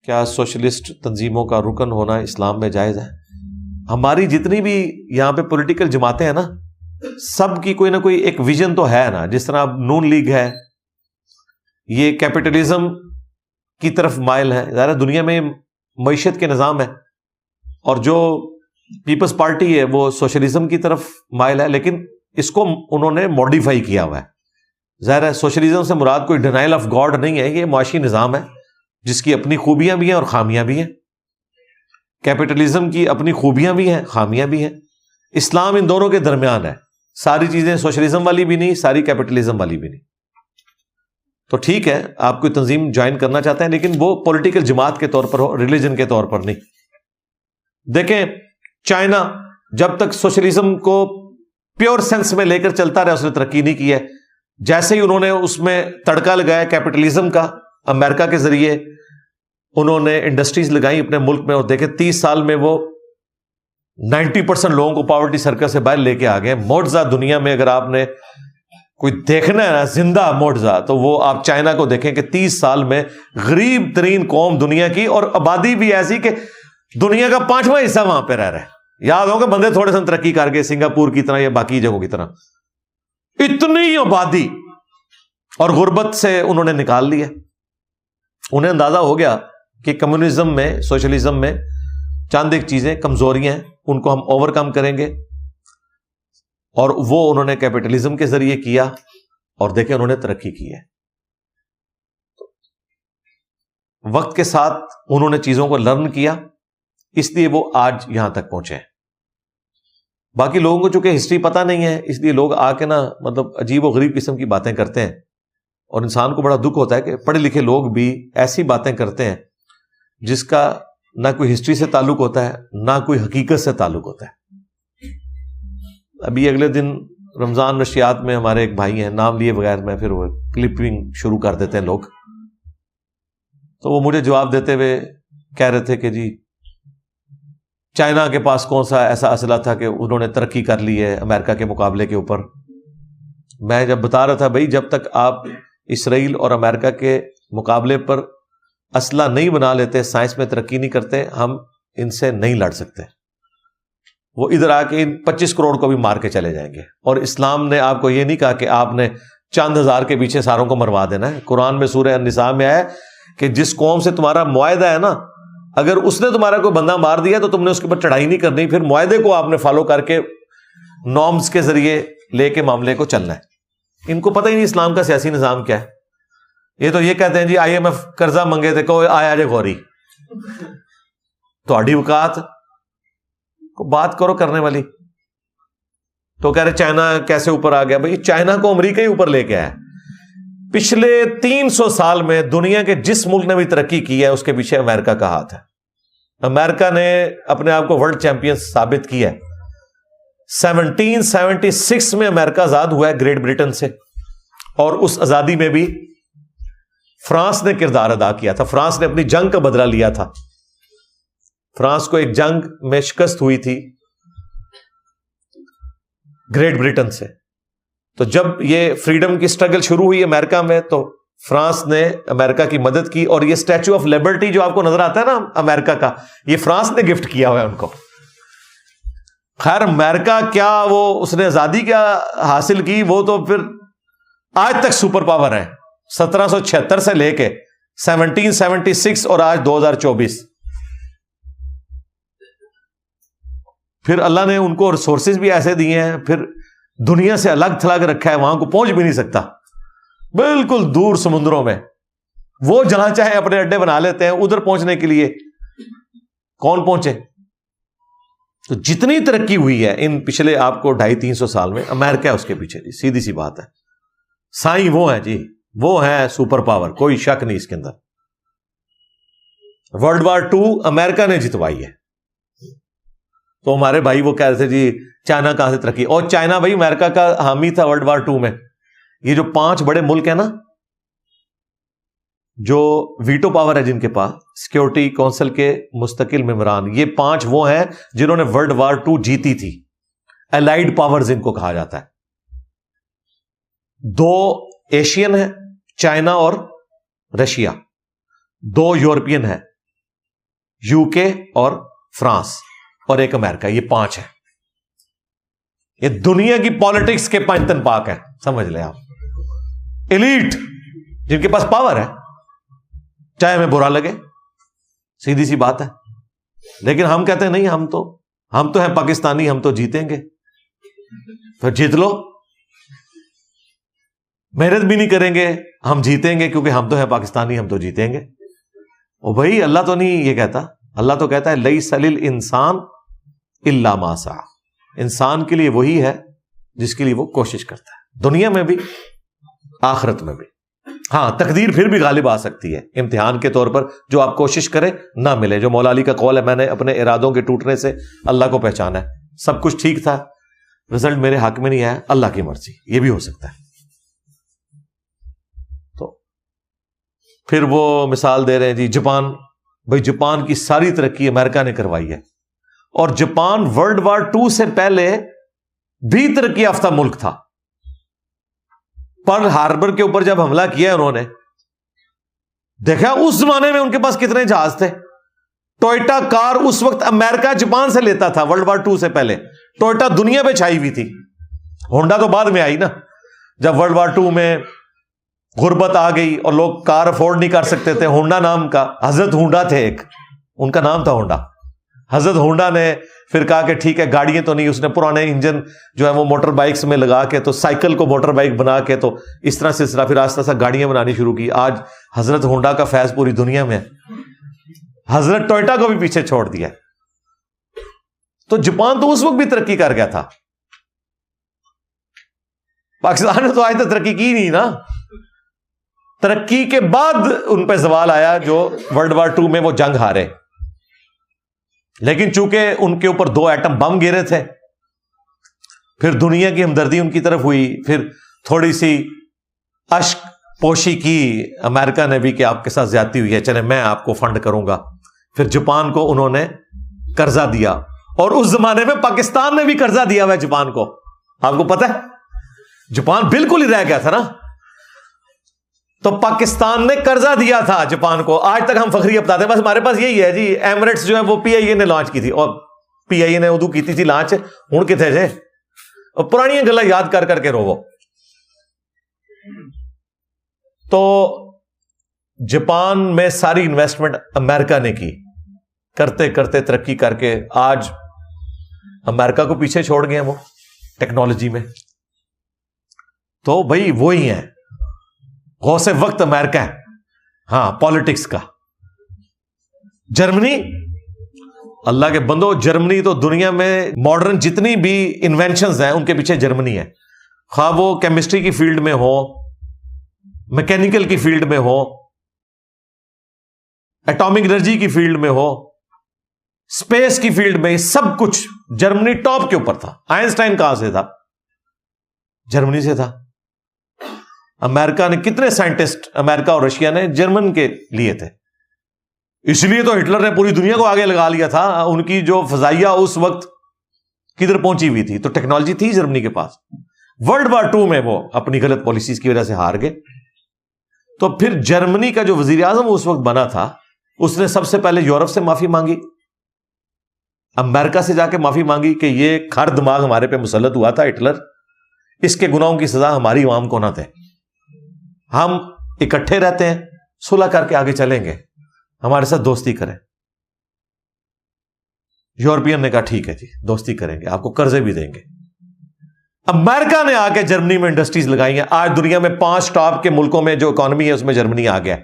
کیا سوشلسٹ تنظیموں کا رکن ہونا اسلام میں جائز ہے؟ ہماری جتنی بھی یہاں پہ پولیٹیکل جماعتیں ہیں نا، سب کی کوئی نہ کوئی ایک ویژن تو ہے نا. جس طرح نون لیگ ہے، یہ کیپٹلزم کی طرف مائل ہے. ظاہر دنیا میں معیشت کے نظام ہے، اور جو پیپلز پارٹی ہے وہ سوشلزم کی طرف مائل ہے، لیکن اس کو انہوں نے ماڈیفائی کیا ہوا ہے. ظاہر ہے سوشلزم سے مراد کوئی ڈینائل آف گاڈ نہیں ہے، یہ معاشی نظام ہے جس کی اپنی خوبیاں بھی ہیں اور خامیاں بھی ہیں. کیپٹلزم کی اپنی خوبیاں بھی ہیں، خامیاں بھی ہیں. اسلام ان دونوں کے درمیان ہے. ساری چیزیں سوشلزم والی بھی نہیں، ساری کیپٹلزم والی بھی نہیں. تو ٹھیک ہے آپ کوئی تنظیم جوائن کرنا چاہتے ہیں، لیکن وہ پولیٹیکل جماعت کے طور پر ہو، ریلیجن کے طور پر نہیں. دیکھیں چائنا جب تک سوشلزم کو پیور سینس میں لے کر چلتا رہا، اس نے ترقی نہیں کی ہے. جیسے ہی انہوں نے اس میں تڑکا لگایا کیپٹلزم کا، امریکہ کے ذریعے انہوں نے انڈسٹریز لگائی اپنے ملک میں، اور دیکھیں 30 سال میں وہ 90% لوگوں کو پاورٹی سرکل سے باہر لے کے آ گئے. معجزہ دنیا میں اگر آپ نے کوئی دیکھنا ہے نا زندہ معجزہ، تو وہ آپ چائنا کو دیکھیں کہ 30 سال میں غریب ترین قوم دنیا کی، اور آبادی بھی ایسی کہ دنیا کا 5واں حصہ وہاں پہ رہ رہا ہے. یاد ہوگا بندے تھوڑے سے ترقی کر گئے سنگاپور کی طرح یا باقی جگہوں کی طرح. اتنی آبادی اور غربت سے انہوں نے نکال لیا. انہیں اندازہ ہو گیا کہ کمیونزم میں، سوشلزم میں چند ایک چیزیں کمزوریاں ہیں، ان کو ہم اوور کم کریں گے، اور وہ انہوں نے کیپٹلزم کے ذریعے کیا، اور دیکھیں انہوں نے ترقی کی ہے. وقت کے ساتھ انہوں نے چیزوں کو لرن کیا، اس لیے وہ آج یہاں تک پہنچے ہیں. باقی لوگوں کو چونکہ ہسٹری پتہ نہیں ہے، اس لیے لوگ آ کے نا مطلب عجیب و غریب قسم کی باتیں کرتے ہیں، اور انسان کو بڑا دکھ ہوتا ہے کہ پڑھے لکھے لوگ بھی ایسی باتیں کرتے ہیں جس کا نہ کوئی ہسٹری سے تعلق ہوتا ہے، نہ کوئی حقیقت سے تعلق ہوتا ہے. ابھی اگلے دن رمضان نشریات میں ہمارے ایک بھائی ہیں، نام لیے بغیر میں پھر وہ کلپنگ شروع کر دیتے ہیں لوگ، تو وہ مجھے جواب دیتے ہوئے کہہ رہے تھے کہ جی چائنا کے پاس کون سا ایسا اسلحہ تھا کہ انہوں نے ترقی کر لی ہے امریکہ کے مقابلے کے اوپر. میں جب بتا رہا تھا بھائی جب تک آپ اسرائیل اور امریکہ کے مقابلے پر اسلحہ نہیں بنا لیتے، سائنس میں ترقی نہیں کرتے، ہم ان سے نہیں لڑ سکتے. وہ ادھر آ کے ان 25 کروڑ کو بھی مار کے چلے جائیں گے. اور اسلام نے آپ کو یہ نہیں کہا کہ آپ نے چند ہزار کے پیچھے ساروں کو مروا دینا ہے. قرآن میں سورہ النساء میں آیا کہ جس قوم سے تمہارا معاہدہ ہے نا، اگر اس نے تمہارا کوئی بندہ مار دیا تو تم نے اس کے اوپر چڑھائی نہیں کرنی، پھر معاہدے کو آپ نے فالو کر کے نارمز کے ذریعے لے کے معاملے کو چلنا ہے. ان کو پتہ ہی نہیں اسلام کا سیاسی نظام کیا ہے. یہ تو یہ کہتے ہیں جی IMF قرضہ منگے تھے، کوئی آیا جے غوری. تو اوقات کو بات کرو کرنے والی. تو کہہ رہے چائنا کیسے اوپر آ گیا. بھائی چائنا کو امریکہ ہی اوپر لے کے آیا. پچھلے 300 سال میں دنیا کے جس ملک نے بھی ترقی کی ہے اس کے پیچھے امریکہ کا ہاتھ ہے. امریکہ نے اپنے آپ کو ورلڈ چیمپئن ثابت کیا ہے. 1776 میں امریکہ آزاد ہوا ہے گریٹ برٹن سے، اور اس آزادی میں بھی فرانس نے کردار ادا کیا تھا. فرانس نے اپنی جنگ کا بدلہ لیا تھا. فرانس کو ایک جنگ میں شکست ہوئی تھی گریٹ برٹن سے. تو جب یہ فریڈم کی سٹرگل شروع ہوئی امریکہ میں تو فرانس نے امریکہ کی مدد کی، اور یہ اسٹیچو آف لبرٹی جو آپ کو نظر آتا ہے نا امریکہ کا، یہ فرانس نے گفٹ کیا ہوا ہے ان کو. خیر امریکہ کیا وہ اس نے آزادی کیا حاصل کی، وہ تو پھر آج تک سپر پاور ہے. 1776 سے لے کے 1776 اور آج 2024. پھر اللہ نے ان کو ریسورسز بھی ایسے دیے ہیں، پھر دنیا سے الگ تھلگ رکھا ہے، وہاں کو پہنچ بھی نہیں سکتا، بالکل دور سمندروں میں. وہ جہاں چاہے اپنے اڈے بنا لیتے ہیں، ادھر پہنچنے کے لیے کون پہنچے. تو جتنی ترقی ہوئی ہے ان پچھلے آپ کو 250-300 سال میں، امریکہ اس کے پیچھے جی، سیدھی سی بات ہے. سائیں وہ ہیں جی، وہ ہیں سپر پاور، کوئی شک نہیں اس کے اندر. ورلڈ وار 2 امریکہ نے جتوائی ہے. تو ہمارے بھائی وہ کہہ رہے تھے جی چائنا کہاں سے ترقی، اور چائنا بھائی امریکہ کا حامی تھا ورلڈ وار 2 میں. یہ جو 5 بڑے ملک ہیں نا جو ویٹو پاور ہے جن کے پاس، سیکورٹی کونسل کے مستقل ممبران، یہ 5 وہ ہیں جنہوں نے ورلڈ وار 2 جیتی تھی. الائیڈ پاورز ان کو کہا جاتا ہے. 2 ایشین ہیں، چائنا اور رشیا. 2 یورپین ہیں، UK اور فرانس اور ایک امریکہ، یہ 5 ہیں. یہ دنیا کی پالیٹکس کے 5 تن پاک ہیں، سمجھ لیں آپ. ایلیٹ جن کے پاس پاور ہے، چاہے ہمیں برا لگے، سیدھی سی بات ہے. لیکن ہم کہتے ہیں نہیں، ہم تو ہیں پاکستانی، ہم تو جیتیں گے. پھر جیت لو، محنت بھی نہیں کریں گے، ہم جیتیں گے کیونکہ ہم تو ہیں پاکستانی، ہم تو جیتیں گے. او بھائی، اللہ تو نہیں یہ کہتا. اللہ تو کہتا ہے لیس للانسان الا ما سعی. انسان کے لیے وہی ہے جس کے لیے وہ کوشش کرتا ہے، دنیا میں بھی آخرت میں بھی. ہاں، تقدیر پھر بھی غالب آ سکتی ہے امتحان کے طور پر، جو آپ کوشش کریں نہ ملے. جو مولا علی کا قول ہے، میں نے اپنے ارادوں کے ٹوٹنے سے اللہ کو پہچانا ہے. سب کچھ ٹھیک تھا، رزلٹ میرے حق میں نہیں آیا، اللہ کی مرضی. یہ بھی ہو سکتا ہے. تو پھر وہ مثال دے رہے ہیں جی جاپان. بھائی جاپان کی ساری ترقی امریکہ نے کروائی ہے، اور جاپان ورلڈ وار 2 سے پہلے بھی ترقی یافتہ ملک تھا. پرل ہاربر کے اوپر جب حملہ کیا انہوں نے، دیکھا اس زمانے میں ان کے پاس کتنے جہاز تھے. ٹوئٹا کار اس وقت امریکہ جاپان سے لیتا تھا ورلڈ وار 2 سے پہلے. ٹوئٹا دنیا پہ چھائی ہوئی تھی. ہونڈا تو بعد میں آئی نا، جب ورلڈ وار 2 میں غربت آ گئی اور لوگ کار افورڈ نہیں کر سکتے تھے. ہونڈا نام کا حضرت ہونڈا تھے، ایک ان کا نام تھا ہونڈا. حضرت ہونڈا نے پھر کہا کہ ٹھیک ہے، گاڑیاں تو نہیں، اس نے پرانے انجن جو ہے وہ موٹر بائکس میں لگا کے، تو سائیکل کو موٹر بائک بنا کے، تو اس طرح سلسلہ پھر آہستہ آہستہ گاڑیاں بنانی شروع کی. آج حضرت ہونڈا کا فیض پوری دنیا میں. حضرت ٹوئٹا کو بھی پیچھے چھوڑ دیا. تو جاپان تو اس وقت بھی ترقی کر گیا تھا. پاکستان نے تو آج تک ترقی کی نہیں نا. ترقی کے بعد ان پہ زوال آیا جو ورلڈ وار 2 میں وہ جنگ ہارے. لیکن چونکہ ان کے اوپر 2 ایٹم بم گرے تھے، پھر دنیا کی ہمدردی ان کی طرف ہوئی. پھر تھوڑی سی اشک پوشی کی امریکہ نے بھی کہ آپ کے ساتھ زیادتی ہوئی ہے، چلے میں آپ کو فنڈ کروں گا. پھر جاپان کو انہوں نے قرضہ دیا، اور اس زمانے میں پاکستان نے بھی قرضہ دیا ہوا ہے جاپان کو. آپ کو پتہ ہے جاپان بالکل ہی رہ گیا تھا نا، تو پاکستان نے قرضہ دیا تھا جاپان کو. آج تک ہم فخری بتاتے ہیں، بس ہمارے پاس یہی ہے جی. ایمریٹس جو ہے وہ PIA نے لانچ کی تھی، اور PIA نے ادو کی تھی لانچ. ہوں کتنے جے پرانی گلا یاد کر کر کے روو. تو جاپان میں ساری انویسٹمنٹ امریکہ نے کی، کرتے کرتے ترقی کر کے آج امریکہ کو پیچھے چھوڑ گئے ہیں وہ ٹیکنالوجی میں. تو بھائی وہی ہیں غوث وقت امریکہ ہے. ہاں، پالیٹکس کا. جرمنی، اللہ کے بندو، جرمنی تو دنیا میں ماڈرن جتنی بھی انوینشنز ہیں ان کے پیچھے جرمنی ہے. خواہ وہ کیمسٹری کی فیلڈ میں ہو، میکینیکل کی فیلڈ میں ہو، ایٹامک انرجی کی فیلڈ میں ہو، اسپیس کی فیلڈ میں، سب کچھ جرمنی ٹاپ کے اوپر تھا. آئنسٹائن کہاں سے تھا؟ جرمنی سے تھا. امریکہ نے کتنے سائنٹسٹ، امریکہ اور رشیا نے جرمن کے لیے تھے. اس لیے تو ہٹلر نے پوری دنیا کو آگے لگا لیا تھا. ان کی جو فضائیہ اس وقت کدھر پہنچی ہوئی تھی، تو ٹیکنالوجی تھی جرمنی کے پاس. ورلڈ وار 2 میں وہ اپنی غلط پالیسیز کی وجہ سے ہار گئے. تو پھر جرمنی کا جو وزیر اعظم اس وقت بنا تھا، اس نے سب سے پہلے یورپ سے معافی مانگی، امریکہ سے جا کے معافی مانگی کہ یہ کھر دماغ ہمارے پہ مسلط ہوا تھا ہٹلر، اس کے گناہوں کی سزا ہماری عوام کو نہ دے. ہم اکٹھے رہتے ہیں، صلح کر کے آگے چلیں گے، ہمارے ساتھ دوستی کریں. یورپین نے کہا ٹھیک ہے جی، دوستی کریں گے، آپ کو قرضے بھی دیں گے. امریکہ نے آ کے جرمنی میں انڈسٹریز لگائی ہیں. آج دنیا میں 5 ٹاپ کے ملکوں میں جو اکانومی ہے اس میں جرمنی آ گیا.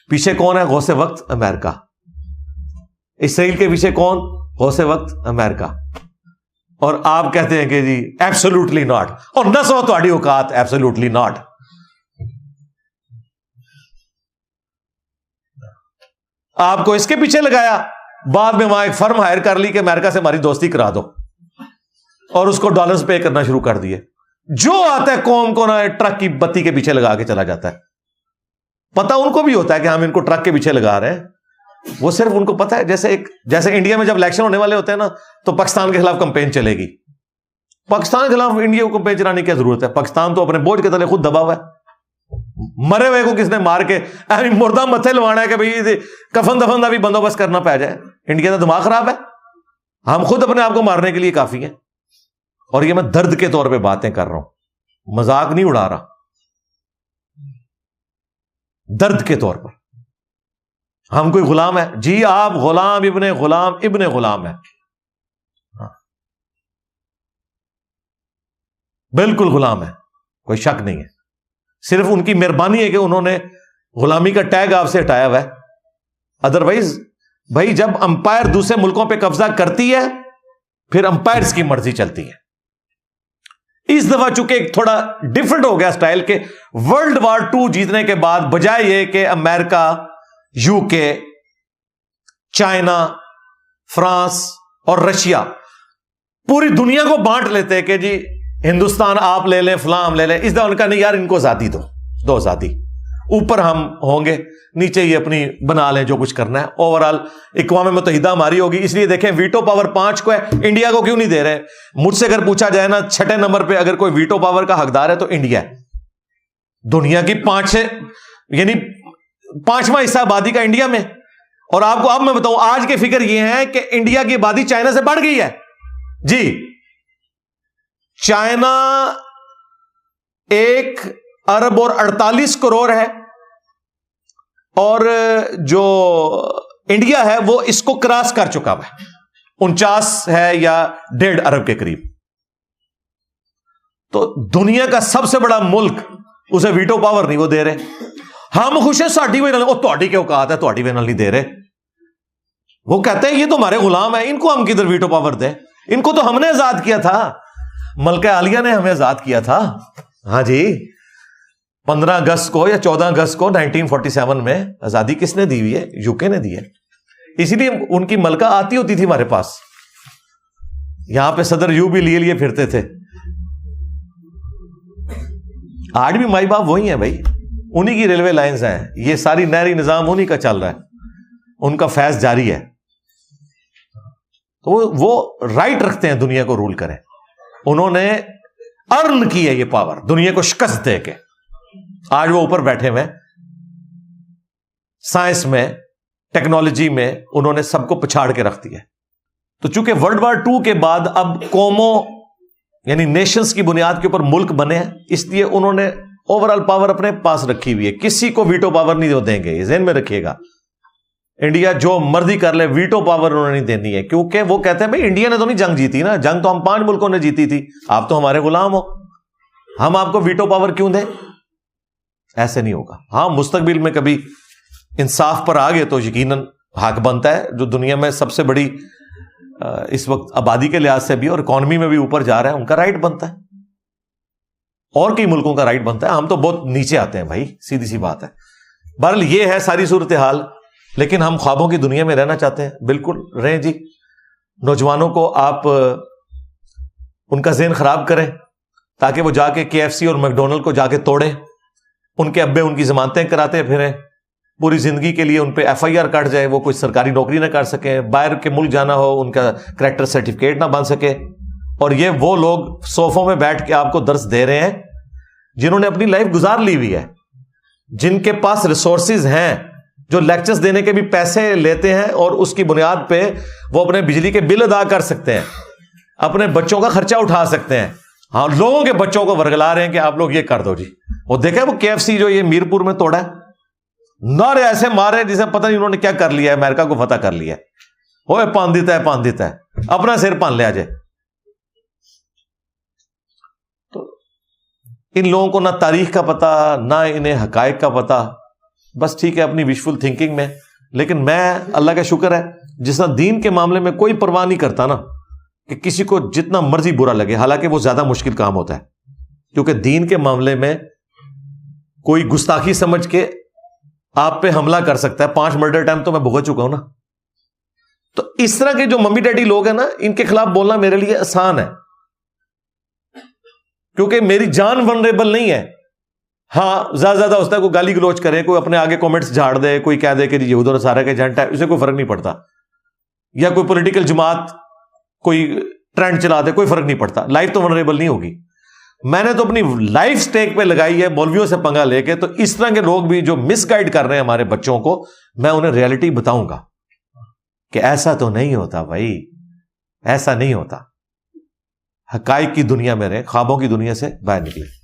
پیچھے کون ہے؟ غوث وقت امریکہ. اسرائیل کے پیچھے کون؟ غوث وقت امریکہ. اور آپ کہتے ہیں کہ جی ایبسولوٹلی ناٹ، اور نہ سو تہاڈی اوقات، ایبسولوٹلی ناٹ. آپ کو اس کے پیچھے لگایا، بعد میں وہاں ایک فرم ہائر کر لی کہ امریکہ سے ہماری دوستی کرا دو، اور اس کو ڈالرز پے کرنا شروع کر دیے. جو آتا ہے قوم کو نا ٹرک کی بتی کے پیچھے لگا کے چلا جاتا ہے. پتہ ان کو بھی ہوتا ہے کہ ہم ان کو ٹرک کے پیچھے لگا رہے ہیں. وہ صرف ان کو پتا ہے، جیسے انڈیا میں جب الیکشن ہونے والے ہوتے ہیں نا، تو پاکستان کے خلاف کمپین چلے گی. پاکستان کے خلاف انڈیا کو کمپین چلانے کی کیا ضرورت ہے؟ پاکستان تو اپنے بوجھ کے تلے خود دبا ہوا ہے. مرے ہوئے کو کس نے مار کے مردہ متھے لوانا ہے کہ بھئی کفن دفن کا بھی بندوبست کرنا پہ جائے. انڈیا کا دماغ خراب ہے؟ ہم خود اپنے آپ کو مارنے کے لیے کافی ہیں. اور یہ میں درد کے طور پہ باتیں کر رہا ہوں، مذاق نہیں اڑا رہا، درد کے طور پر. ہم کوئی غلام ہے؟ جی آپ غلام ابن غلام ہے، بالکل غلام ہے، کوئی شک نہیں ہے. صرف ان کی مہربانی ہے کہ انہوں نے غلامی کا ٹیگ آپ سے ہٹایا ہوا ہے. ادروائز بھائی جب امپائر دوسرے ملکوں پہ قبضہ کرتی ہے پھر امپائرز کی مرضی چلتی ہے. اس دفعہ چونکہ ایک تھوڑا ڈفرنٹ ہو گیا سٹائل کے ورلڈ وار 2 جیتنے کے بعد بجائے یہ کہ امریکہ، یو کے، چائنا، فرانس اور رشیا پوری دنیا کو بانٹ لیتے کہ جی ہندوستان آپ لے لیں، فلاں ہم لے لیں، اس دفعہ ان کا نہیں یار، ان کو آزادی دو آزادی، اوپر ہم ہوں گے، نیچے یہ اپنی بنا لیں جو کچھ کرنا ہے. اوورال اقوام متحدہ ہماری ہوگی. اس لیے دیکھیں ویٹو پاور 5 کو ہے، انڈیا کو کیوں نہیں دے رہے؟ مجھ سے اگر پوچھا جائے نا 6 نمبر پہ اگر کوئی ویٹو پاور کا حقدار ہے تو انڈیا ہے. دنیا کی 5واں حصہ آبادی کا انڈیا میں. اور آپ کو اب میں بتاؤں آج کی فکر یہ ہے کہ انڈیا کی آبادی چائنا سے بڑھ گئی ہے. جی چائنا 1 ارب اور 48 کروڑ ہے اور جو انڈیا ہے وہ اس کو کراس کر چکا ہے، 49 ہے یا 1.5 ارب کے قریب. تو دنیا کا سب سے بڑا ملک اسے ویٹو پاور نہیں وہ دے رہے. ہم خوش ہیں ساڈی وے نال، وہ تہاڈی کیوں اوقات ہے تہاڈی وے نال نہیں دے رہے. وہ کہتے ہیں یہ تو ہمارے غلام ہیں، ان کو ہم کدھر ویٹو پاور دیں؟ ان کو تو ہم نے آزاد کیا تھا، ملکہ عالیہ نے ہمیں آزاد کیا تھا. ہاں جی 15 اگست کو یا 14 اگست کو 1947 میں آزادی کس نے دی ہوئی ہے؟ یو کے نے دی ہے. اسی لیے ان کی ملکہ آتی ہوتی تھی ہمارے پاس، یہاں پہ صدر یو بھی لیے پھرتے تھے. آج بھی مائی باپ وہی ہیں بھائی، انہی کی ریلوے لائنز ہیں، یہ ساری نہری نظام انہی کا چل رہا ہے، ان کا فیض جاری ہے. تو وہ رائٹ رکھتے ہیں دنیا کو رول کریں. انہوں نے ارن کی ہے یہ پاور، دنیا کو شکست دے کے. آج وہ اوپر بیٹھے ہوئے، سائنس میں، ٹیکنالوجی میں انہوں نے سب کو پچھاڑ کے رکھ دیا. تو چونکہ ورلڈ وار 2 کے بعد اب قوموں یعنی نیشنز کی بنیاد کے اوپر ملک بنے ہیں، اس لیے انہوں نے اوورال پاور اپنے پاس رکھی ہوئی ہے. کسی کو ویٹو پاور نہیں دیں گے، یہ ذہن میں رکھیے گا. انڈیا جو مرضی کر لے، ویٹو پاور انہوں نے نہیں دینی ہے، کیونکہ وہ کہتے ہیں بھائی انڈیا نے تو نہیں جنگ جیتی نا، جنگ تو ہم 5 ملکوں نے جیتی تھی، آپ تو ہمارے غلام ہو، ہم آپ کو ویٹو پاور کیوں دیں؟ ایسے نہیں ہوگا. ہاں مستقبل میں کبھی انصاف پر آ گئے تو یقیناً حق بنتا ہے. جو دنیا میں سب سے بڑی اس وقت آبادی کے لحاظ سے بھی اور اکانومی میں بھی اوپر جا رہا ہے، ان کا رائٹ بنتا ہے، اور کئی ملکوں کا رائٹ بنتا ہے. ہم تو بہت نیچے آتے ہیں بھائی، سیدھی سی بات ہے. بہرحال یہ ہے ساری صورتحال، لیکن ہم خوابوں کی دنیا میں رہنا چاہتے ہیں. بالکل رہیں جی. نوجوانوں کو آپ ان کا ذہن خراب کریں تاکہ وہ جا کے KFC اور میکڈونلڈ کو جا کے توڑیں، ان کے ابے ان کی ضمانتیں کراتے پھریں، پوری زندگی کے لیے ان پہ FIR کٹ جائے، وہ کوئی سرکاری نوکری نہ کر سکیں، باہر کے ملک جانا ہو ان کا کریکٹر سرٹیفکیٹ نہ بن سکے. اور یہ وہ لوگ صوفوں میں بیٹھ کے آپ کو درس دے رہے ہیں جنہوں نے اپنی لائف گزار لی ہوئی ہے، جن کے پاس ریسورسز ہیں، جو لیکچرز دینے کے بھی پیسے لیتے ہیں اور اس کی بنیاد پہ وہ اپنے بجلی کے بل ادا کر سکتے ہیں، اپنے بچوں کا خرچہ اٹھا سکتے ہیں. ہاں لوگوں کے بچوں کو ورگلا رہے ہیں کہ آپ لوگ یہ کر دو جی. وہ دیکھیں وہ KFC جو یہ میرپور میں توڑا ہے، نعرے ایسے مارے جسے پتہ نہیں انہوں نے کیا کر لیا ہے، امریکہ کو فتح کر لیا ہے. اوے پان دیتا ہے اپنا سر پان لیا جائے. تو ان لوگوں کو نہ تاریخ کا پتہ، نہ انہیں حقائق کا پتہ، بس ٹھیک ہے اپنی وشفل تھنکنگ میں. لیکن میں اللہ کا شکر ہے جس طرح دین کے معاملے میں کوئی پرواہ نہیں کرتا نا کہ کسی کو جتنا مرضی برا لگے، حالانکہ وہ زیادہ مشکل کام ہوتا ہے، کیونکہ دین کے معاملے میں کوئی گستاخی سمجھ کے آپ پہ حملہ کر سکتا ہے. 5 مرڈر ٹائم تو میں بھگت چکا ہوں نا. تو اس طرح کے جو ممی ڈیڈی لوگ ہیں نا، ان کے خلاف بولنا میرے لیے آسان ہے، کیونکہ میری جان ونریبل نہیں ہے. ہاں زیادہ ہوتا ہے کوئی گالی گلوچ کرے، کوئی اپنے آگے کومنٹس جھاڑ دے، کوئی کہہ دے کہ یہود و نصارہ کے ایجنٹ ہے، اسے کوئی فرق نہیں پڑتا. یا کوئی پولیٹیکل جماعت کوئی ٹرینڈ چلا دے، کوئی فرق نہیں پڑتا. لائف تو ونریبل نہیں ہوگی. میں نے تو اپنی لائف سٹیک پہ لگائی ہے مولویوں سے پنگا لے کے. تو اس طرح کے لوگ بھی جو مس گائیڈ کر رہے ہیں ہمارے بچوں کو، میں انہیں ریئلٹی بتاؤں گا. کہ ایسا تو نہیں ہوتا بھائی، ایسا نہیں ہوتا. حقائق کی دنیا میں رہے، خوابوں کی دنیا سے باہر نکلے.